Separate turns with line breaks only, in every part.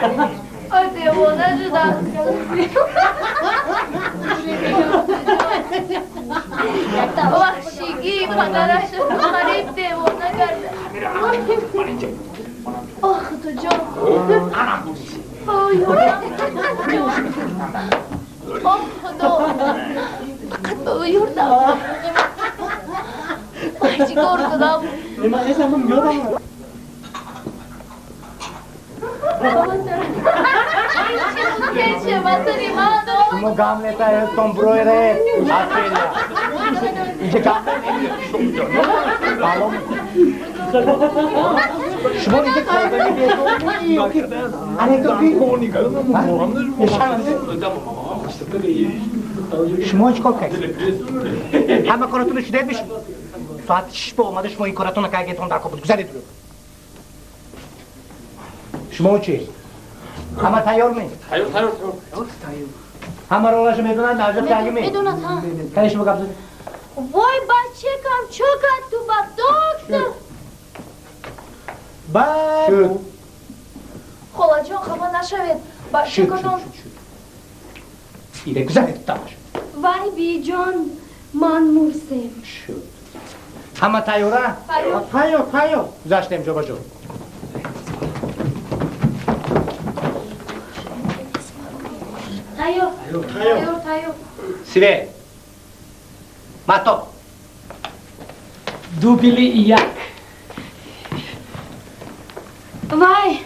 Ay دیوانه شدم وحشیگی پدرش غریب دیوانه کرده آخ تو جان آی آه خدا فقط به او یوردم آی چیکار کنم
من اسمم یادم شما گاملتا هستم برویره آفریا اینجا گاملتا شما اینجا کارگاهی بیرون آره تو شما چیکار کردید؟ همه کاراتون رو شدید میشه ساعت 6 به اومده شما این کاراتون رو که اگهتون در کابل گذارید رو شما چی؟ همه تیار می؟
تیار
همه رولاش میدونن نرجا تنگی می؟
میدونن ها
کنی شما گفت زدی؟
وای بچه کم چقدر تو با دکتر
بابو
خلا جان خبر نشوید بچه کنم
ایره گذارید تاش
وای بی جان من مرسیم
شد همه تیاره؟ تیار گذاشتیم جا با جو
تیار
سیره ماتو
دو بلی یک
وای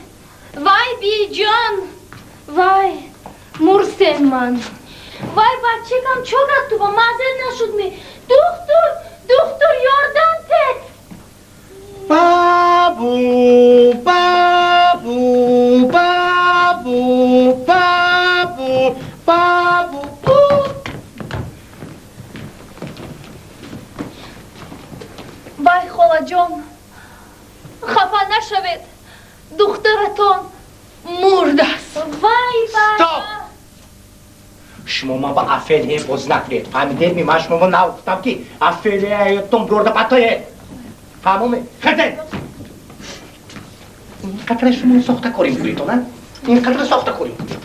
بی جان وای مرسیم من وای بچه کم چقدر تو با مزد نشد می دکتر یاردم تک
بابو
وای خاله جان خفه نشوید دخترتان مرده است وای
ستاپ شما ما با افعله باز نکنید فهمیدید می من شما ما نگفتم که افعله ایتون برده پتایه فهمومه خزه اینقدر شما ساخته کاری میکنید نه؟ اینقدر ساخته کاری میکنید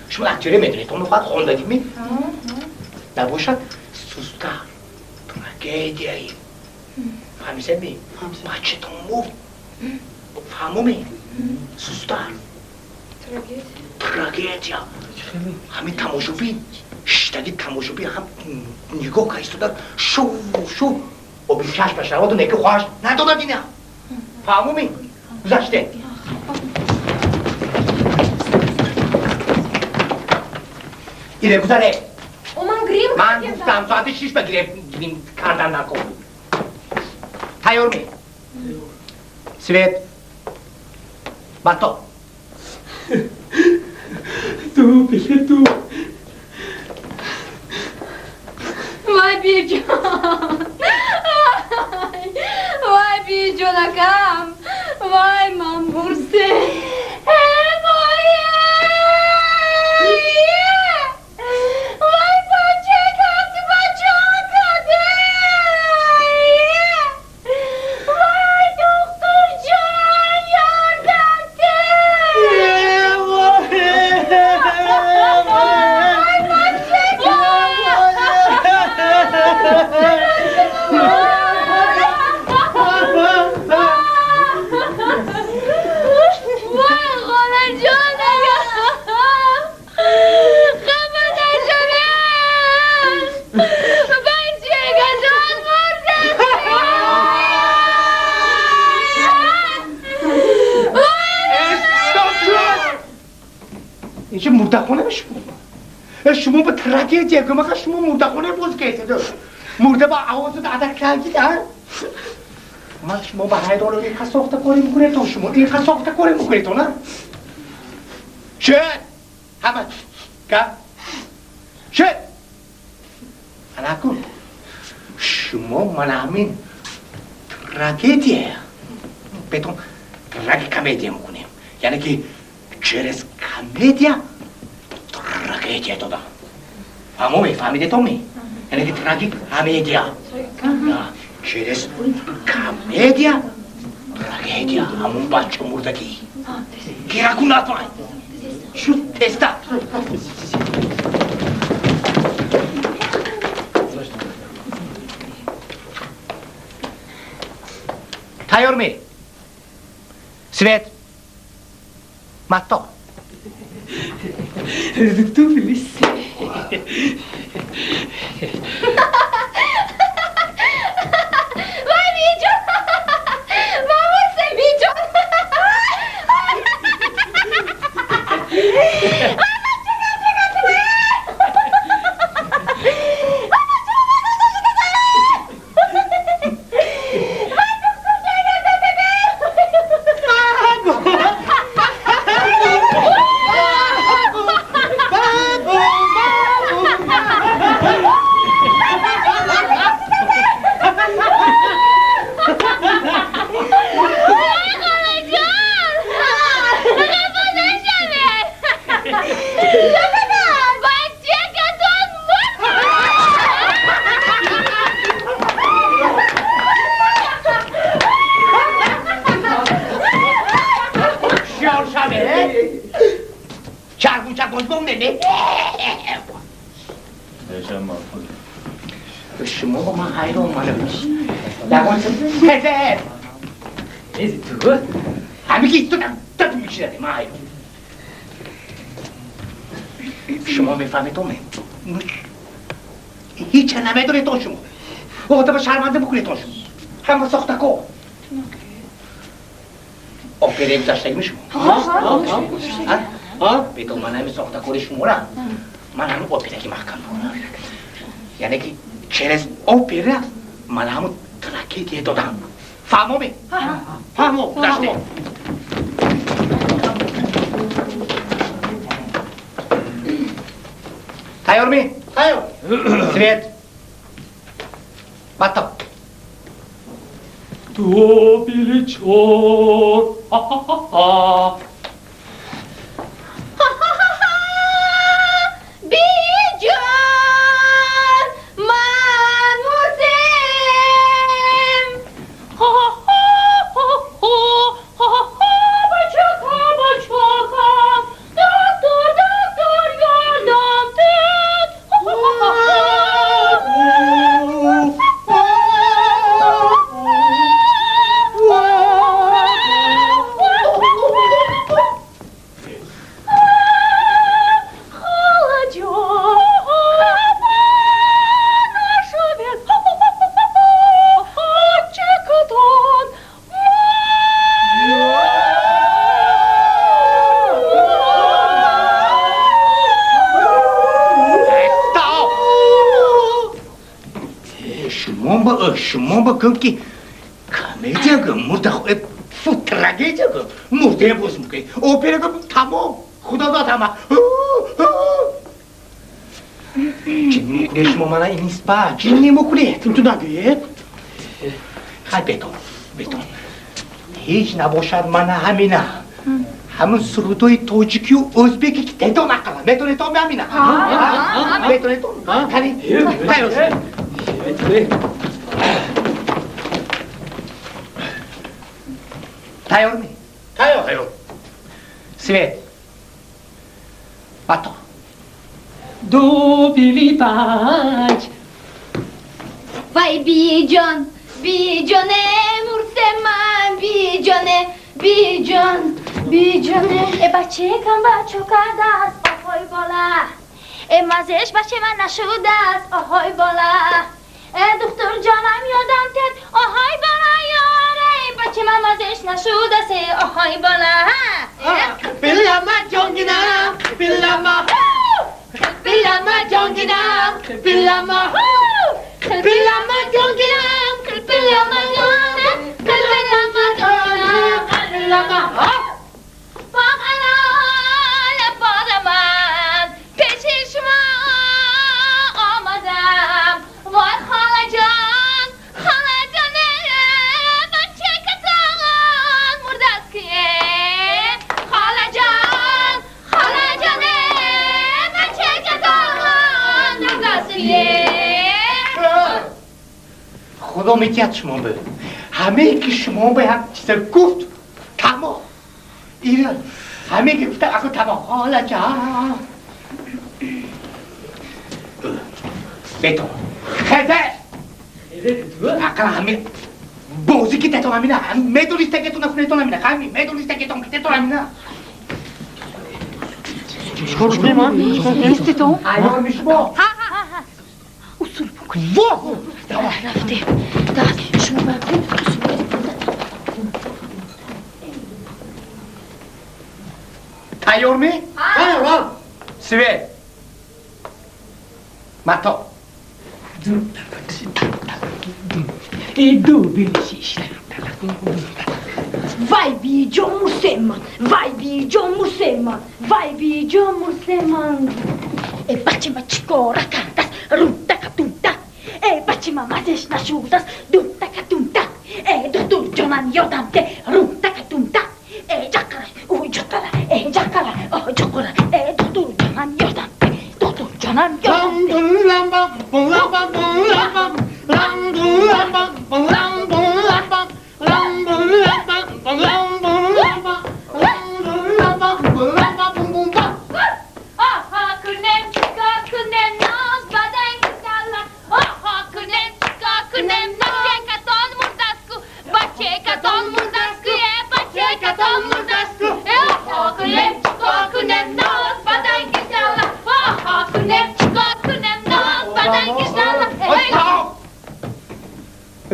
شما اکتره میدونید اونو باید خوندگی می نباشد سوسته ترگیدیایی فهمیسید می؟ بچه تون مرد فهمومه سوسته تراگدیا همین تماشوبی شتگی تماشوبی هم نگاه که ایستادن شو و بی چشمش رواد و نگه خواهش نداده دینه فهمومی؟ گذاشته ایره گذاره من گفتم ساعت 6 بگیریم کردن نکن تیار می سوید بطا
دو بله دو
وای بی جان وای بی جانکم وای من برسه وای بچه کم تو بچه آزاده وای دکتر جان یاردم
اینجا مردخونه شما به تراگدیه که مگه شما مردخونه باز کهیده مرده با عوض عدد کردید من شما با حیدان رو اینقدر ساخته کاری میکنه تو شما اینقدر ساخته کاری میکنه تو نه شد همه که شد انا کن شما من همین تراگدیه بهتون تراگی کمدیه میکنیم یعنی که через комедия трагедия туда. Фамиде Томи. Это не трагикомедия. Да, через комедия трагедия. Амун бачо мурдаки. Киракунатвай. شد تستا تیار می سویت متا
دکتر فیلیس
وای بیجان مامورسه بیجان
شما با من حیران اومده باشی لگان پزر
ایزی تو
همه که تو میشه من حیران شما میفهمید تو هیچ نمیدونه تو شما آدم شرمنده بکنید تو شما همه ساخته کو آپره گذاشته میشم بیتون من همه ساخته کوری شما را من همه آپره که محکم یعنی که چرز آپره من همه ترکی دیه دادم فهمو می؟ فهمو داشته تیار می؟ تیار سویت بطا
تو بیلی چور
شما بگم که کامیدیا گم مرده خود فترگیدیا گم مرده باز میگه اوپره گم تمام خدا داد همه جنی مکنه شما منه این نیست با جنی مکنه تو نگه خیلی بیتون هیچ نباشد منه همینه همون سرودوی توجیکی و ازبکی که تیتو نقلم میتونه تو همینه میتونه تو تنی تیار می؟ تیار سویت بطا
دو بیلی پنج
وای بیجان بیجانه مرسه من بیجانه بچه کم بچه کرده است آهای بالا مزهش بچه من نشده است آهای بالا دکتر جانم یادم کرد آهای بالا یاره بچه من مزهش نشده است آهای بالا
بیلما جانگینم بیلما جانگینم بیلما جانگینم خدا میگه شما به همه که شما به هم چیز گفت تمام ایران همه گفته اگه تبا حالا جا بیتو خیزه اقلا همه بوزی که تتو همینه میدونیسته که تو نکنه تو همینه خمی میدونیسته که تو همینه
نیستی تو؟
ایار میشما
اصول بکنی واه رفته دست شما بردیم
تایار می؟
تایار
سوی متا
دو بلیشیش
وای بی جو مسلمان وای بی جو مسلمان وای بی جو مسلمان ای بچه ما چیکاره کرده است روتک تونتک ای بچه ما مزش نشود است دوتک تونتک ای دکتر جانم یادم ده روتک تونتک ای جکره اوی جکره ای جکره اوی جکره ای دکتر جانم یادم ده دکتر جانم یادم ده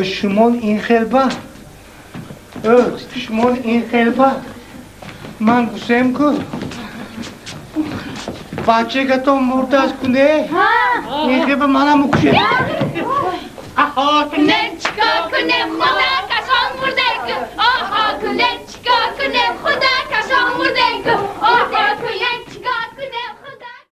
شمون این خلبه شمون این خلبه من گوشم کن بچه که تو مرده از کنه این خلبه منم کشه
آها کنم چیکار کنم خدا کسان مرده که آها کنم چیکار کنم خدا کسان مرده که آها